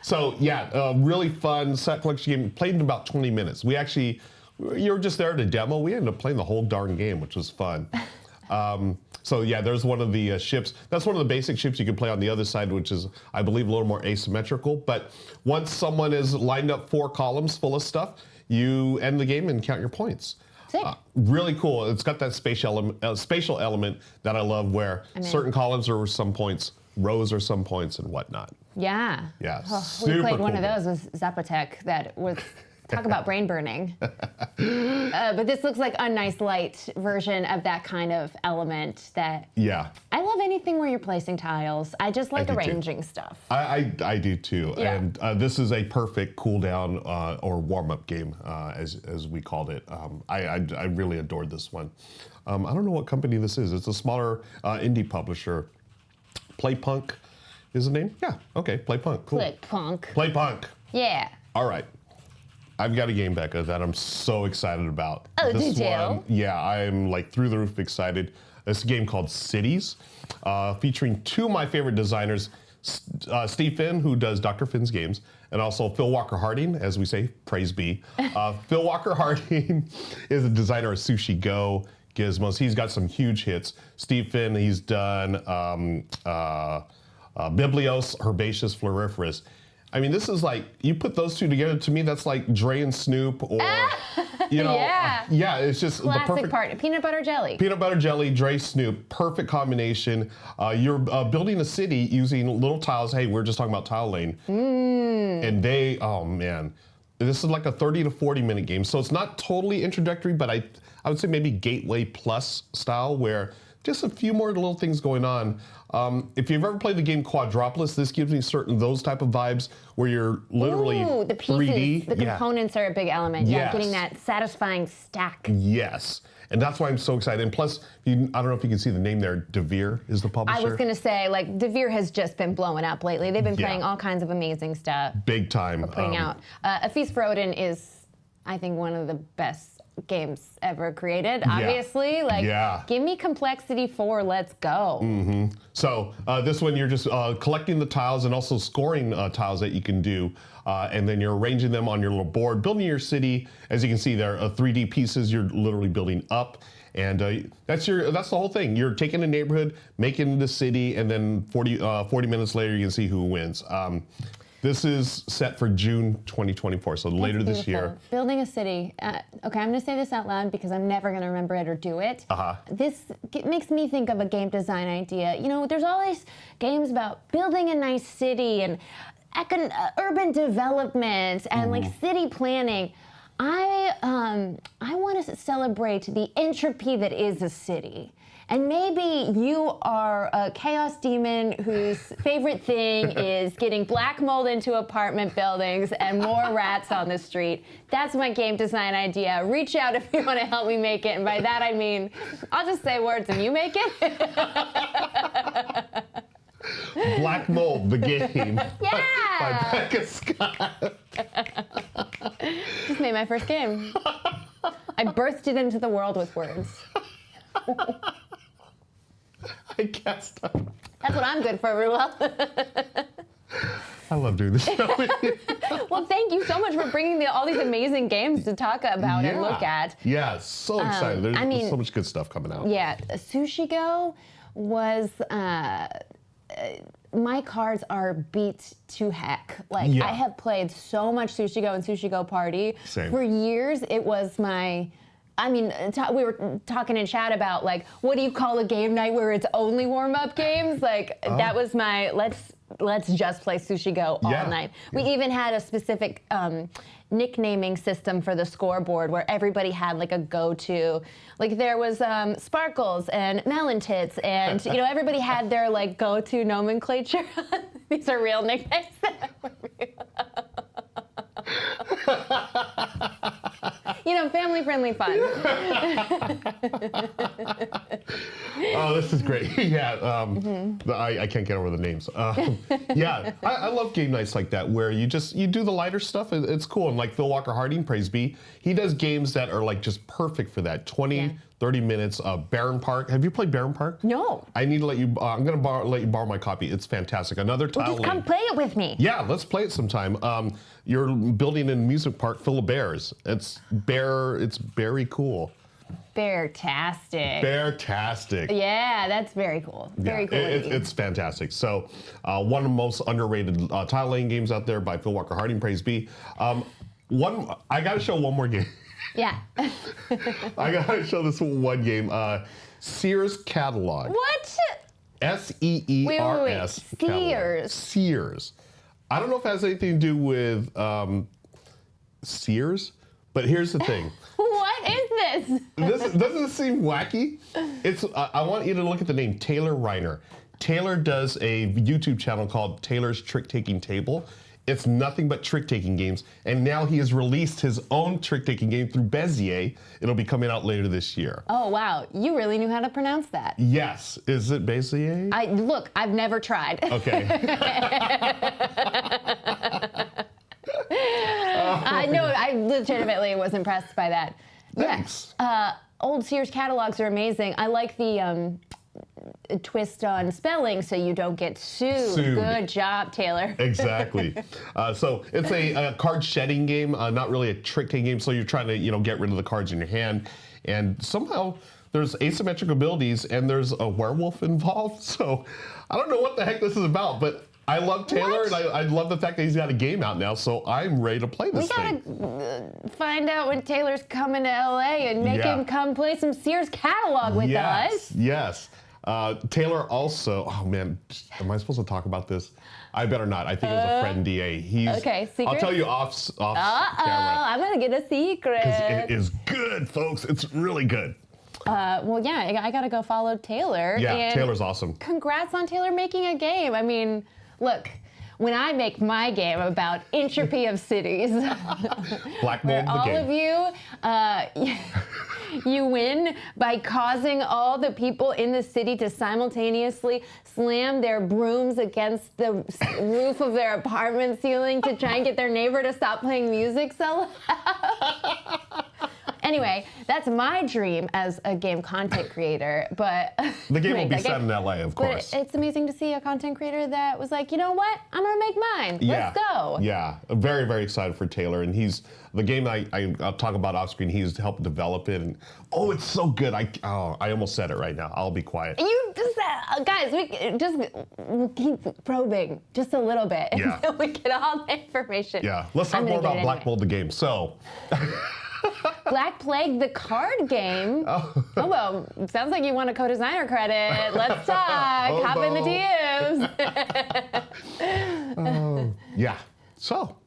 So yeah, really fun set collection game. Played in about 20 minutes. You were just there to demo. We ended up playing the whole darn game, which was fun. So yeah, there's one of the ships. That's one of the basic ships you can play on the other side, which is, I believe, a little more asymmetrical. But once someone has lined up 4 columns full of stuff, you end the game and count your points. Really cool. It's got that spatial element that I love, where certain columns are some points, rows are some points, and whatnot. Yeah. Yeah. We played one cool of those with Zapotec that was, talk about brain burning. But this looks like a nice light version of that kind of element that. Yeah. I love anything where you're placing tiles. I just like arranging stuff. I do too. Yeah. And this is a perfect cool down or warm up game, as we called it. I really adored this one. I don't know what company this is. It's a smaller indie publisher. Playpunk is the name? Yeah. Okay. Playpunk. Cool. Playpunk. Yeah. All right. I've got a game, Becca, that I'm so excited about. Oh, this did you? one, yeah, I'm like through the roof excited. It's a game called Cities, featuring 2 of my favorite designers, Steve Finn, who does Dr. Finn's games, and also Phil Walker Harding, as we say, praise be. Phil Walker Harding is a designer of Sushi Go, Gizmos. He's got some huge hits. Steve Finn, he's done Biblios, Herbaceous Floriferous. I mean, this is like, you put those 2 together, to me, that's like Dre and Snoop, or, you know. Yeah. It's just Classic the perfect part. Peanut butter jelly. Peanut butter jelly, Dre, Snoop, perfect combination. You're building a city using little tiles. Hey, we're just talking about Tile Lane. And they, oh man, this is like a 30 to 40 minute game. So it's not totally introductory, but I would say maybe Gateway Plus style, where just a few more little things going on. If you've ever played the game Quadropolis, this gives me those type of vibes where you're literally the pieces, 3D. the components are a big element. Yeah, Yes. getting that satisfying stack. Yes. And that's why I'm so excited. And plus, I don't know if you can see the name there, Devere is the publisher. I was going to say, like, Devere has just been blowing up lately. They've been playing all kinds of amazing stuff. Big time. Putting out. A Feast for Odin is, I think, one of the best games ever created, obviously. Give me complexity 4, let's go. So this one, you're just collecting the tiles and also scoring tiles that you can do. And then you're arranging them on your little board, building your city. As you can see, there are 3D pieces you're literally building up. And that's the whole thing. You're taking a neighborhood, making the city, and then 40 minutes later, you can see who wins. This is set for June 2024, so later this year. Building a city. Okay, I'm going to say this out loud because I'm never going to remember it or do it. This makes me think of a game design idea. You know, there's all these games about building a nice city and urban development and like city planning. I want to celebrate the entropy that is a city. And maybe you are a chaos demon whose favorite thing is getting black mold into apartment buildings and more rats on the street. That's my game design idea. Reach out if you want to help me make it. And by that I mean, I'll just say words and you make it. Black Mold, the game. Yeah! By Becca Scott. Just made my first game. I birthed it into the world with words. I guess. That's what I'm good for, Ruel. I love doing this show with you. Well, thank you so much for bringing all these amazing games to talk about and look at. Yeah, so excited. There's so much good stuff coming out. Yeah, Sushi Go was, my cards are beat to heck. Like, I have played so much Sushi Go and Sushi Go Party. Same. For years, it was my... I mean, we were talking in chat about, like, what do you call a game night where it's only warm-up games? Like, that was my, let's let's just play Sushi Go all night. We even had a specific nicknaming system for the scoreboard where everybody had like a go-to. Like there was Sparkles and Melon Tits, and everybody had their like go-to nomenclature. These are real nicknames. Family-friendly fun. Oh, this is great. Yeah, I can't get over the names. Yeah, I love game nights like that where you do the lighter stuff. It's cool. And like Phil Walker Harding, praise be, he does games that are like just perfect for that. 20, 30 minutes. Barron Park. Have you played Barron Park? No. I need to let you. I'm gonna let you borrow my copy. It's fantastic. Another tile. Just come play it with me. Yeah, let's play it sometime. You're building an amusement park full of bears. It's very cool. Beartastic. Beartastic. Yeah, that's very cool. Very cool. It's fantastic. So, one of the most underrated tile laying games out there by Phil Walker Harding, praise be. I got to show one more game. Yeah. I got to show this one game. Sears Catalog. What? Seers. Sears. Sears. I don't know if it has anything to do with Sears, but here's the thing. What is this? Doesn't it seem wacky? I want you to look at the name, Taylor Reiner. Taylor does a YouTube channel called Taylor's Trick-Taking Table. It's nothing but trick-taking games, and now he has released his own trick-taking game through Bezier. It'll be coming out later this year. Oh, wow. You really knew how to pronounce that. Yes. Is it Bezier? Look, I've never tried. Okay. I legitimately was impressed by that. Thanks. Yeah. Old Sears catalogs are amazing. I like the twist on spelling so you don't get sued. Good job, Taylor. Exactly. So it's a card shedding game, not really a trick-taking game. So you're trying to get rid of the cards in your hand, and somehow there's asymmetric abilities and there's a werewolf involved. So I don't know what the heck this is about, but I love Taylor, and I love the fact that he's got a game out now, so I'm ready to play this thing. We gotta find out when Taylor's coming to LA and make him come play some Sears catalog with us. Yes. Taylor also, oh man, am I supposed to talk about this? I better not. I think it was a friend DA. Okay, secret? I'll tell you off camera. I'm gonna get a secret. Because it is good, folks. It's really good. Well, yeah, I gotta go follow Taylor. Yeah, and Taylor's awesome. Congrats on Taylor making a game. I mean, look, when I make my game about entropy of cities, Blackballed the all game. of you, you win by causing all the people in the city to simultaneously slam their brooms against the roof of their apartment ceiling to try and get their neighbor to stop playing music so loud. Anyway, that's my dream as a game content creator, but... The game will be set in LA, of course. But it's amazing to see a content creator that was like, you know what? I'm going to make mine. Let's go. Yeah, very, very excited for Taylor. And the game I'll talk about off screen, he's helped develop it. And it's so good. I almost said it right now. I'll be quiet. You just, guys, we'll keep probing just a little bit until we get all the information. Yeah, let's talk more about Blackballed the game. So... Black Plague, the card game. Well, sounds like you want a co-designer credit. Let's talk. Hop in the DMs. Yeah. So,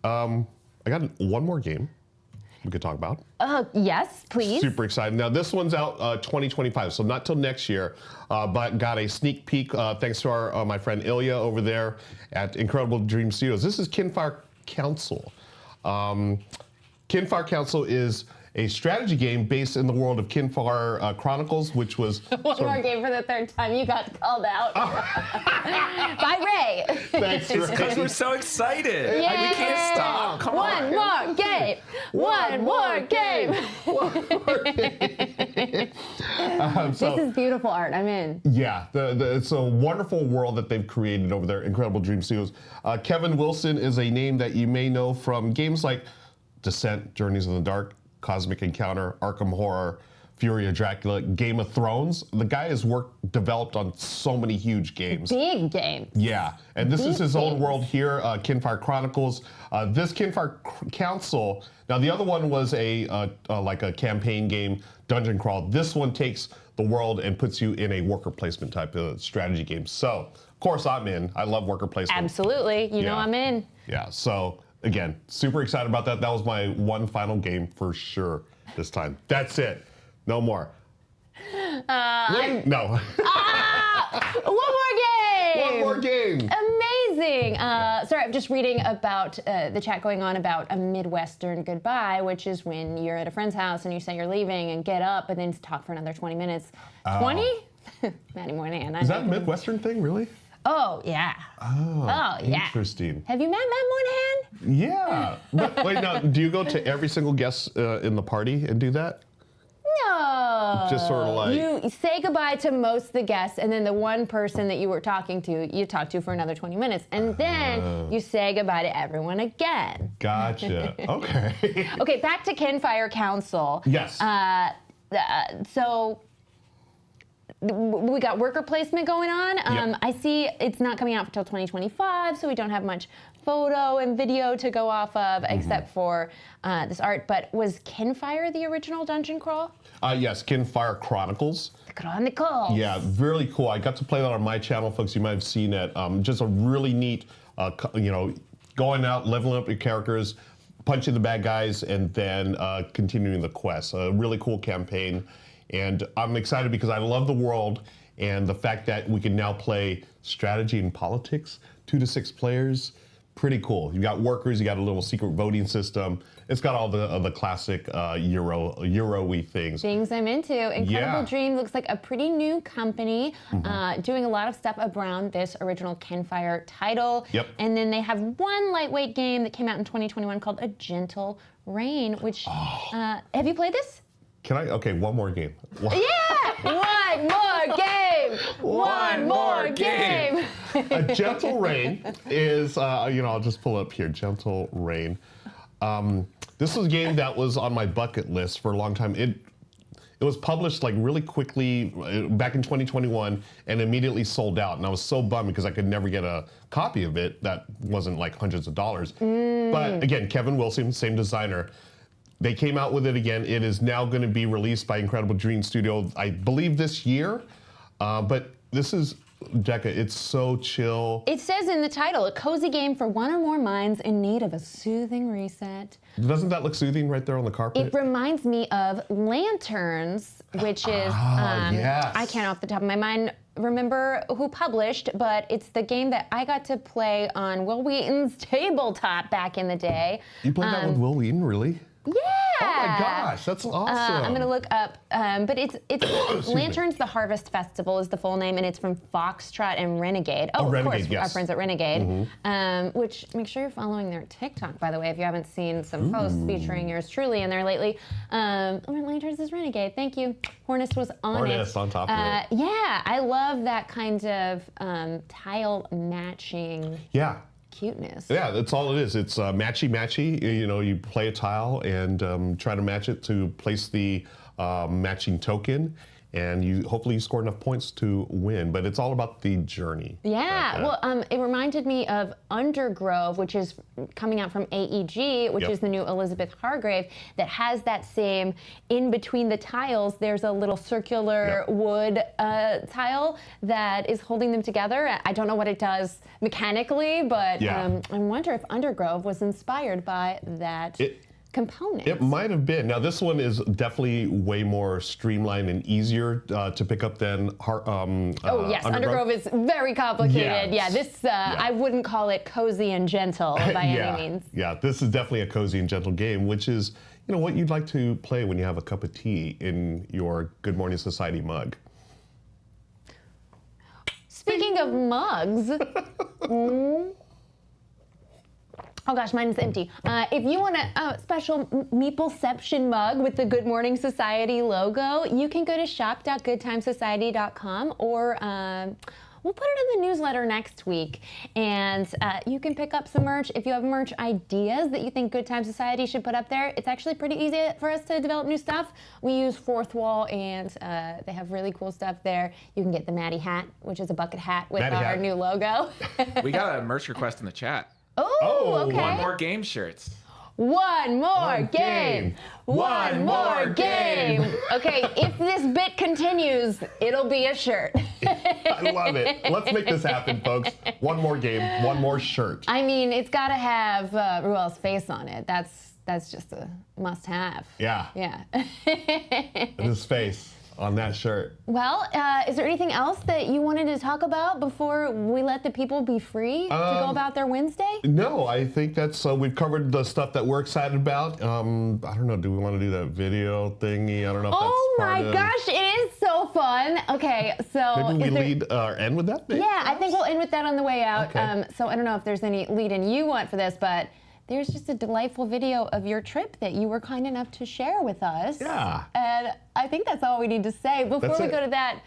I got one more game we could talk about. Yes, please. Super excited. Now, this one's out 2025, so not till next year, but got a sneak peek thanks to my friend Ilya over there at Incredible Dream Studios. This is Kinfire Council. Kinfire Council is a strategy game based in the world of Kinfire Chronicles, which was... One more game for the third time. You got called out. By Ray. Thanks, Ray. Because we're so excited. Yeah. We can't stop. Come on. One more game. One more game. This is beautiful art. I'm in. Yeah, it's a wonderful world that they've created over there, Incredible Dream Studios. Kevin Wilson is a name that you may know from games like Descent, Journeys in the Dark, Cosmic Encounter, Arkham Horror, Fury of Dracula, Game of Thrones. The guy has developed on so many huge games. Big games. Yeah, and this is his own world here, Kinfire Chronicles. This Kinfire Council, now the other one was like a campaign game, dungeon crawl. This one takes the world and puts you in a worker placement type of strategy game. So, course, I'm in. I love worker placement. Absolutely. You know Yeah. I'm in. Yeah, so again, super excited about that. That was my one final game for sure this time. That's it. No more. Wait, no. One more game! One more game. Amazing. Sorry, I'm just reading about the chat going on about a Midwestern goodbye, which is when you're at a friend's house and you say you're leaving and get up and then talk for another 20 minutes. 20? Maddie Moynihan. Is that a Midwestern thing, really? Oh, yeah. Oh, yeah. Interesting. Have you met Matt Moynihan? Yeah. But wait, now, do you go to every single guest in the party and do that? No. Just sort of like... You say goodbye to most of the guests, and then the one person that you were talking to, you talk to for another 20 minutes. And then you say goodbye to everyone again. Gotcha. Okay. Okay, back to Campfire Council. Yes. So we got worker placement going on. Yep. I see it's not coming out until 2025, so we don't have much photo and video to go off of except for this art. But was Campfire the original dungeon crawl? Yes, Campfire Chronicles. The Chronicles. Yeah, really cool. I got to play that on my channel, folks. You might have seen it. Just a really neat, going out, leveling up your characters, punching the bad guys, and then continuing the quest. A really cool campaign. And I'm excited because I love the world and the fact that we can now play strategy and politics, 2 to 6 players. Pretty cool. You got workers, you got a little secret voting system. It's got all the classic Euro-y things. Things I'm into. Incredible Yeah. Dream looks like a pretty new company doing a lot of stuff around this original Campfire title. Yep. And then they have one lightweight game that came out in 2021 called A Gentle Rain, which, have you played this? Can I? Okay, one more game. Yeah! One more game! One more game! A Gentle Rain is, I'll just pull up here, Gentle Rain. This was a game that was on my bucket list for a long time. It was published like really quickly back in 2021 and immediately sold out. And I was so bummed because I could never get a copy of it that wasn't like hundreds of dollars. But again, Kevin Wilson, same designer. They came out with it again. It is now going to be released by Incredible Dream Studio, I believe this year. But this is, Becca, it's so chill. It says in the title, a cozy game for one or more minds in need of a soothing reset. Doesn't that look soothing right there on the carpet? It reminds me of Lanterns, which is, yes. I can't off the top of my mind remember who published, but it's the game that I got to play on Will Wheaton's tabletop back in the day. You played that with Will Wheaton, really? Yeah. Oh my gosh, that's awesome. I'm gonna look up, but it's Lanterns the Harvest Festival is the full name, and it's from Foxtrot and Renegade. Oh, of Renegade, course, yes. our friends at Renegade. Which make sure you're following their TikTok, by the way, if you haven't seen some posts featuring yours truly in there lately. Lanterns is Renegade. Thank you. Hornist was on it. Hornist on top of it. Yeah, I love that kind of tile matching. Yeah. Cuteness. Yeah, that's all it is. It's matchy-matchy. You play a tile and try to match it to place the matching token, and hopefully you score enough points to win. But it's all about the journey. Yeah, well, it reminded me of Undergrove, which is coming out from AEG, which is the new Elizabeth Hargrave, that has that same, in between the tiles, there's a little circular wood tile that is holding them together. I don't know what it does mechanically, but I wonder if Undergrove was inspired by that component. It might have been. Now, this one is definitely way more streamlined and easier to pick up than yes, Undergrove is very complicated. Yes. Yeah, this, I wouldn't call it cozy and gentle by any means. Yeah, this is definitely a cozy and gentle game, which is, what you'd like to play when you have a cup of tea in your Good Morning Society mug. Speaking of mugs, oh gosh, mine is empty. If you want a special Meepleception mug with the Good Morning Society logo, you can go to shop.goodtimesociety.com, or we'll put it in the newsletter next week. And you can pick up some merch. If you have merch ideas that you think Good Time Society should put up there, it's actually pretty easy for us to develop new stuff. We use Fourth Wall, and they have really cool stuff there. You can get the Maddie hat, which is a bucket hat with our new logo. We got a merch request in the chat. Oh, okay. One more game shirts. One more One game. game. One more game. Okay, if this bit continues, it'll be a shirt. I love it. Let's make this happen, folks. One more game, one more shirt. I mean, it's got to have Ruel's face on it. That's just a must-have. Yeah. Yeah. And his face on that shirt. Well, is there anything else that you wanted to talk about before we let the people be free to go about their Wednesday? No, I think that's we've covered the stuff that we're excited about. I don't know. Do we want to do that video thingy? I don't know if Oh that's part my of. gosh, it is so fun. Okay, so Maybe we is there- lead end with that. Maybe? Yeah, I think we'll end with that on the way out. Okay. So I don't know if there's any lead-in you want for this, but there's just a delightful video of your trip that you were kind enough to share with us. Yeah. And I think that's all we need to say. Before That's we it. go to that,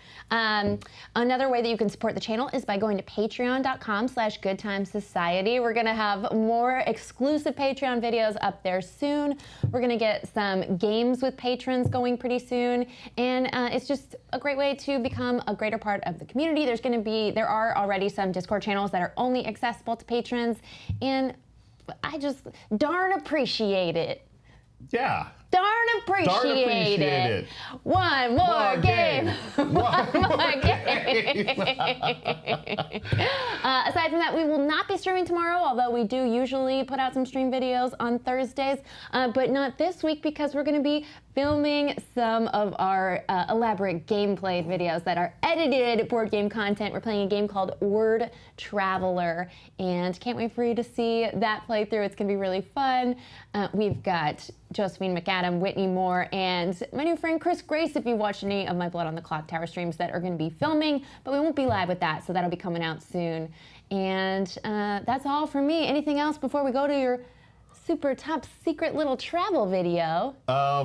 another way that you can support the channel is by going to patreon.com/goodtimesociety. We're gonna have more exclusive Patreon videos up there soon. We're gonna get some games with patrons going pretty soon. And it's just a great way to become a greater part of the community. There are already some Discord channels that are only accessible to patrons. And I just darn appreciate it. Yeah. Darn appreciate it. One more game. One more game. Aside from that, we will not be streaming tomorrow, although we do usually put out some stream videos on Thursdays, but not this week because we're going to be filming some of our elaborate gameplay videos that are edited board game content. We're playing a game called Word Traveler, and can't wait for you to see that playthrough. It's going to be really fun. We've got Josephine McAdam, Whitney Moore, and my new friend Chris Grace, if you watched any of my Blood on the Clock Tower streams, that are going to be filming, but we won't be live with that, so that'll be coming out soon. And that's all for me. Anything else before we go to your super top secret little travel video?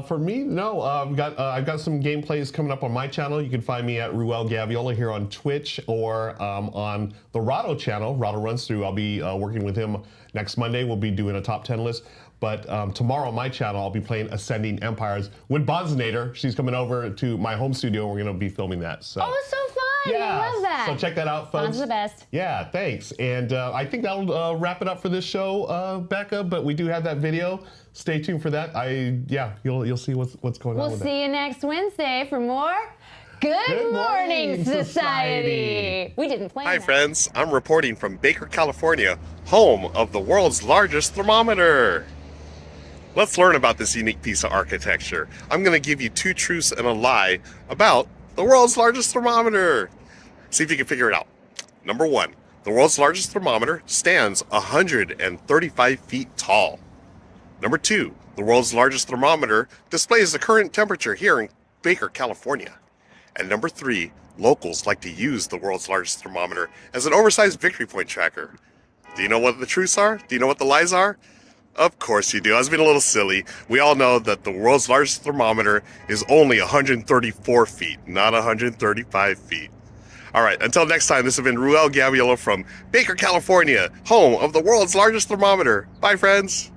For me, no. I've got some gameplays coming up on my channel. You can find me at Ruel Gaviola here on Twitch or on the Roth channel. Roth Runs Through. I'll be working with him next Monday. We'll be doing a top 10 list. But tomorrow on my channel, I'll be playing Ascending Empires with Bonzinator. She's coming over to my home studio. We're going to be filming that. So. Oh, so fun! Yeah, I love that. so check that out, folks. Bon's the best. Yeah, thanks. And I think that'll wrap it up for this show, Becca. But we do have that video. Stay tuned for that. You'll see what's going on We'll with see you next Wednesday for more Good Morning Society. We didn't plan Hi, that. friends. I'm reporting from Baker, California, home of the world's largest thermometer. Let's learn about this unique piece of architecture. I'm going to give you 2 truths and a lie about the world's largest thermometer. See if you can figure it out. Number 1, the world's largest thermometer stands 135 feet tall. Number 2, the world's largest thermometer displays the current temperature here in Baker, California. And number 3, locals like to use the world's largest thermometer as an oversized victory point tracker. Do you know what the truths are? Do you know what the lies are? Of course you do. I was being a little silly. We all know that the world's largest thermometer is only 134 feet, not 135 feet. All right, until next time, this has been Ruel Gaviola from Baker, California, home of the world's largest thermometer. Bye, friends.